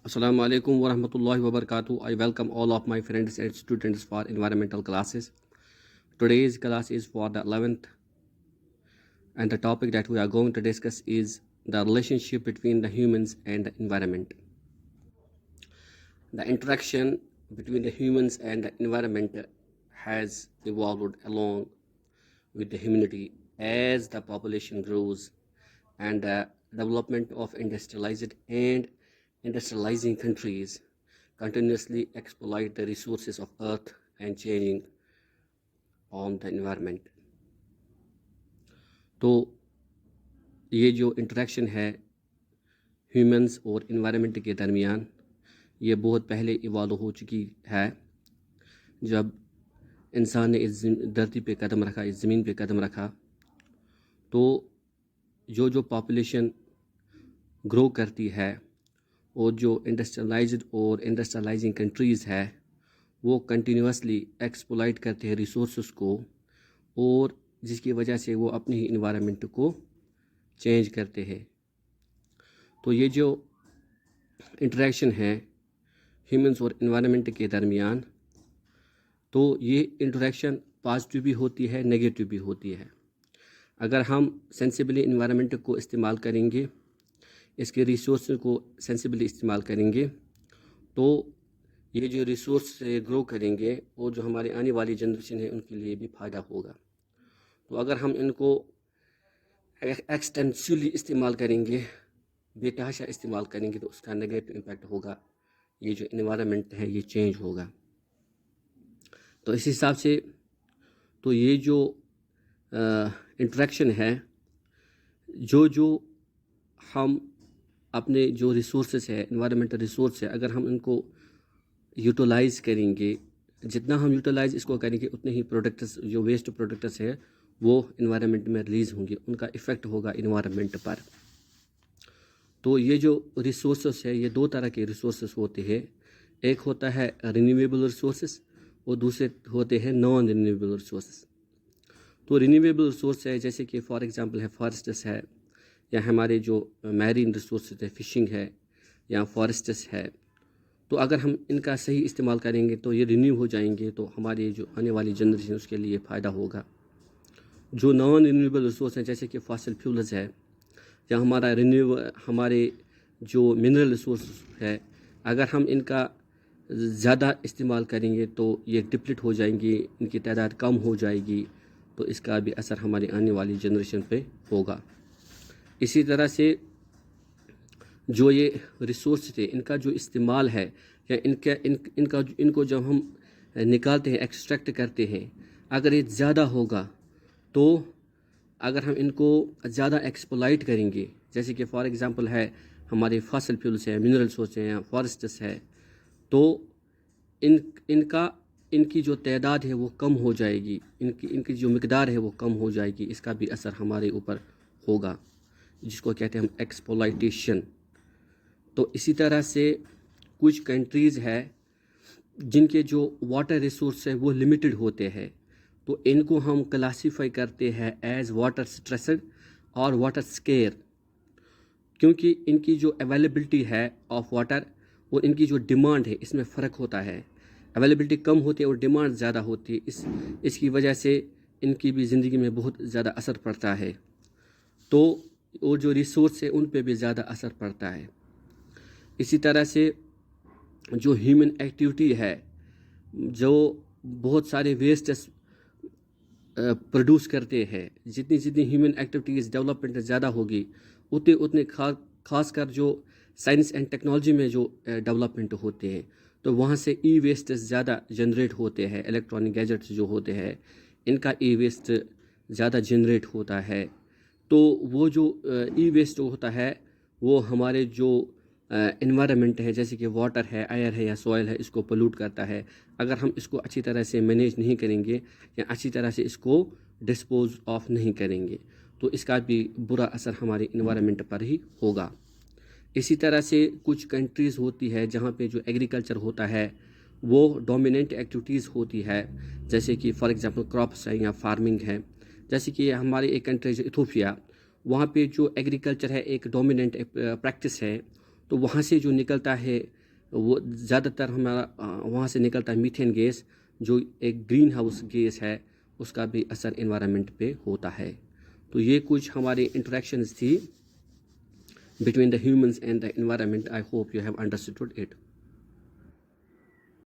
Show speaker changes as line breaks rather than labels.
Assalamu alaikum wa rahmatullahi wa barakatuh. I welcome all of my friends and students for environmental classes. Today's class is for the 11th, and the topic that we are going to discuss is the relationship between the humans and the environment. The interaction between the humans and the environment has evolved along with the humanity as the population grows and the development of industrialized and industrializing countries continuously exploit the resources of earth and changing on the environment. तो ये जो interaction है humans और environment के दरमियान, ये बहुत पहले इवॉल्व हो चुकी है। जब इंसान ने इस धरती पे कदम रखा, इस ज़मीन पे कदम रखा, तो जो पॉपुलेशन ग्रो करती है और जो इंडस्ट्रियलाइज्ड और इंडस्ट्रियलाइजिंग कंट्रीज़ है वो कंटिन्यूसली एक्सप्लॉइट करते हैं रिसोर्सेज को, और जिसकी वजह से वो अपने ही इन्वायरमेंट को चेंज करते हैं। तो ये जो इंटरेक्शन है ह्यूमंस और इन्वायरमेंट के दरमियान, तो ये इंटरेक्शन पॉजिटिव भी होती है, नेगेटिव भी होती है। अगर हम सेंसिबली इन्वायरमेंट को इस्तेमाल करेंगे, इसके रिसोर्स को सेंसिबली इस्तेमाल करेंगे, तो ये जो रिसोर्स से ग्रो करेंगे और जो हमारी आने वाली जनरेशन है उनके लिए भी फ़ायदा होगा। तो अगर हम इनको एक्सटेंसिवली इस्तेमाल करेंगे, बेतहाशा इस्तेमाल करेंगे, तो उसका नेगेटिव इम्पैक्ट होगा। ये जो इन्वायरमेंट है ये चेंज होगा। तो इस हिसाब से तो ये जो इंटरेक्शन है, जो हम अपने जो रिसोर्सेस है, इन्वायरमेंटल रिसोर्स है, अगर हम इनको यूटिलाइज़ करेंगे, जितना हम यूटिलाइज़ इसको करेंगे उतने ही प्रोडक्ट्स, जो वेस्ट प्रोडक्ट्स है वो इन्वायरमेंट में रिलीज़ होंगे, उनका इफ़ेक्ट होगा इन्वायरमेंट पर। तो ये जो रिसोर्सेस है ये दो तरह के रिसोर्सेस होते हैं। एक होता है रिन्यूएबल रिसोर्सेस और दूसरे होते हैं नॉन रिन्यूएबल रिसोर्सेस। तो रिन्यूएबल रिसोर्स है जैसे कि फॉर एग्जांपल है फॉरेस्ट्स है, या हमारे जो मैरीन रिसोर्सेज है, फ़िशिंग है या फॉरेस्ट्स है। तो अगर हम इनका सही इस्तेमाल करेंगे तो ये रिन्यू हो जाएंगे, तो हमारी जो आने वाली जनरेशन उसके लिए फ़ायदा होगा। जो नॉन रिन्यूएबल रिसोर्स हैं जैसे कि फॉसिल फ्यूल्स है या हमारे जो मिनरल रिसोर्स है, अगर हम इनका ज़्यादा इस्तेमाल करेंगे तो ये डिप्लीट हो जाएंगी, इनकी तादाद कम हो जाएगी, तो इसका भी असर हमारी आने वाली जनरेशन पे होगा। इसी तरह से जो ये रिसोर्स थे इनका जो इस्तेमाल है या इनको जब हम निकालते हैं, एक्सट्रैक्ट करते हैं, अगर ये ज़्यादा होगा, तो अगर हम इनको ज़्यादा एक्सप्लॉइट करेंगे, जैसे कि फॉर एग्जांपल है हमारे फॉसिल फ्यूल्स है, मिनरल रिसोर्स हैं या फॉरेस्ट्स है, तो इनकी जो तादाद है वो कम हो जाएगी, इनकी जो मिकदार है वो कम हो जाएगी। इसका भी असर हमारे ऊपर होगा, जिसको कहते हैं हम एक्सप्लॉइटेशन। तो इसी तरह से कुछ कंट्रीज़ है जिनके जो वाटर रिसोर्स है वो लिमिटेड होते हैं, तो इनको हम क्लासीफाई करते हैं एज वाटर स्ट्रेस्ड और वाटर स्केयर, क्योंकि इनकी जो अवेलेबिलिटी है ऑफ वाटर और इनकी जो डिमांड है इसमें फ़र्क होता है। अवेलेबिलिटी कम होती है और डिमांड ज़्यादा होती है, इसकी वजह से इनकी भी ज़िंदगी में बहुत ज़्यादा असर पड़ता है। तो और जो रिसोर्स है उन पे भी ज़्यादा असर पड़ता है। इसी तरह से जो ह्यूमन एक्टिविटी है, जो बहुत सारे वेस्ट्स प्रोड्यूस करते हैं, जितनी ह्यूमन एक्टिविटीज़ डेवलपमेंट ज़्यादा होगी उतने खासकर जो साइंस एंड टेक्नोलॉजी में जो डेवलपमेंट होते हैं, तो वहाँ से ई वेस्ट ज़्यादा जनरेट होते हैं। इलेक्ट्रॉनिक गैजेट्स जो होते हैं इनका ई वेस्ट ज़्यादा जनरेट होता है। तो वो जो ई वेस्ट होता है वो हमारे जो इन्वायरमेंट है, जैसे कि वाटर है, एयर है या सॉइल है, इसको पोल्यूट करता है। अगर हम इसको अच्छी तरह से मैनेज नहीं करेंगे या अच्छी तरह से इसको डिस्पोज ऑफ नहीं करेंगे, तो इसका भी बुरा असर हमारे इन्वायरमेंट पर ही होगा। इसी तरह से कुछ कंट्रीज़ होती है जहाँ पे जो एग्रीकल्चर होता है वो डोमिनेंट एक्टिविटीज़ होती है, जैसे कि फॉर एग्जांपल क्रॉप्स है या फार्मिंग है। जैसे कि हमारी एक कंट्री जो इथोपिया, वहाँ पे जो एग्रीकल्चर है एक डोमिनेंट प्रैक्टिस है, तो वहाँ से जो निकलता है वो ज़्यादातर हमारा वहाँ से निकलता है मीथेन गैस, जो एक ग्रीन हाउस गैस है, उसका भी असर इन्वायरमेंट पे होता है। तो ये कुछ हमारी इंटरेक्शंस थी between the humans and the environment. I hope you have understood it.